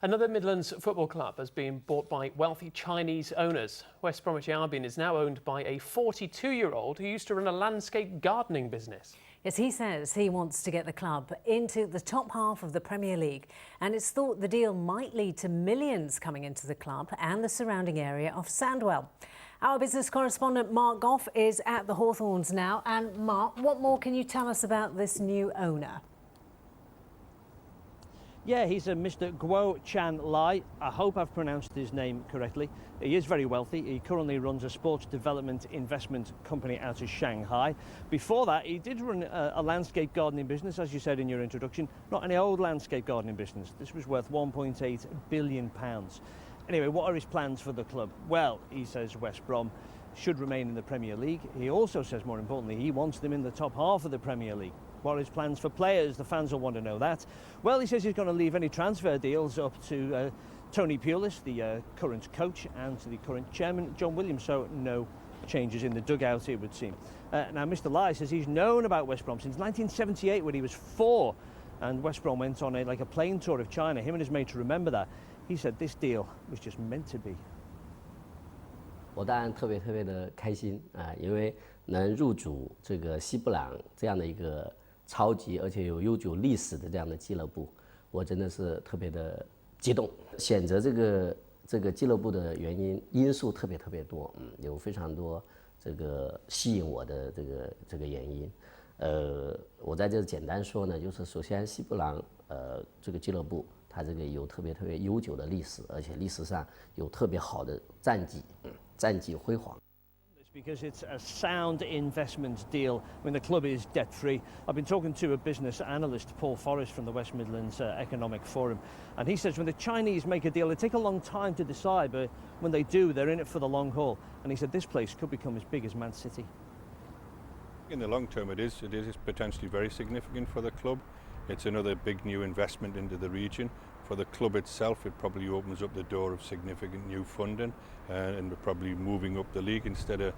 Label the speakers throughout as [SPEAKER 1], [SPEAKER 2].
[SPEAKER 1] Another Midlands football club has been bought by wealthy Chinese owners. West Bromwich Albion is now owned by a 42-year-old who used to run a landscape gardening business.
[SPEAKER 2] Yes, he says he wants to get the club into the top half of the Premier League, and it's thought the deal might lead to millions coming into the club and the surrounding area of Sandwell. Our business correspondent Mark Goff is at the Hawthorns now. And Mark, what more can you tell us about this new owner?
[SPEAKER 3] Yeah, he's a Mr. Guo Chan Lai. I hope I've pronounced his name correctly. He is very wealthy. He currently runs a sports development investment company out of Shanghai. Before that, he did run a landscape gardening business, as you said in your introduction. Not any old landscape gardening business. This was worth £1.8 billion. Anyway, what are his plans for the club? Well, he says West Brom should remain in the Premier League. He also says, more importantly, he wants them in the top half of the Premier League. What are his plans for players? The fans will want to know that. Well, he says he's going to leave any transfer deals up to Tony Pulis, the current coach, and to the current chairman, John Williams. So no changes in the dugout, it would seem. Now, Mr. Lai says he's known about West Brom since 1978 when he was 4. And West Brom went on a plane tour of China. Him and his mates remember that. He said this deal was just meant to be.
[SPEAKER 4] 我当然特别的开心啊，因为能入主这个西布朗这样的一个超级而且有悠久历史的这样的俱乐部，我真的是特别的激动。选择这个俱乐部的因素特别多，有非常多这个吸引我的这个原因。我在这简单说呢，就是首先西布朗这个俱乐部，它这个有特别悠久的历史，而且历史上有特别好的战绩，战绩辉煌。
[SPEAKER 3] Because it's a sound investment deal when the club is debt-free. I've been talking to a business analyst, Paul Forrest from the West Midlands Economic Forum, and he says when the Chinese make a deal, they take a long time to decide, but when they do, they're in it for the long haul. And he said this place could become as big as Man City.
[SPEAKER 5] In the long term, it is potentially very significant for the club. It's another big new investment into the region. For the club itself, it probably opens up the door of significant new funding, and we're probably moving up the league instead of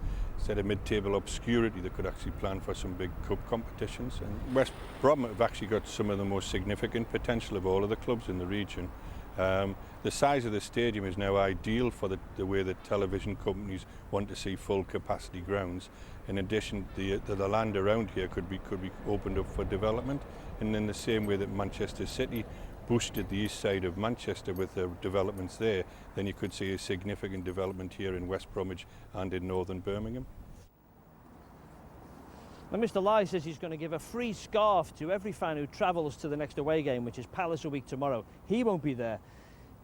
[SPEAKER 5] mid-table obscurity. They could actually plan for some big cup competitions. And West Brom have actually got some of the most significant potential of all of the clubs in the region. The size of the stadium is now ideal for the way that television companies want to see full capacity grounds. In addition, the land around here could be opened up for development, and in the same way that Manchester City boosted the east side of Manchester with the developments there, then you could see a significant development here in West Bromwich and in northern Birmingham.
[SPEAKER 3] Now, Mr. Lai says he's going to give a free scarf to every fan who travels to the next away game, which is Palace a week tomorrow. He won't be there.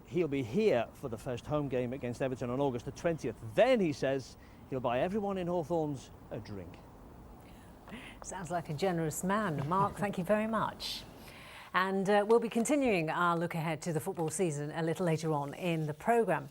[SPEAKER 3] He'll be here for the first home game against Everton on August the 20th. Then, he says, he'll buy everyone in Hawthorns a drink.
[SPEAKER 2] Sounds like a generous man. Mark, thank you very much. And we'll be continuing our look ahead to the football season a little later on in the programme.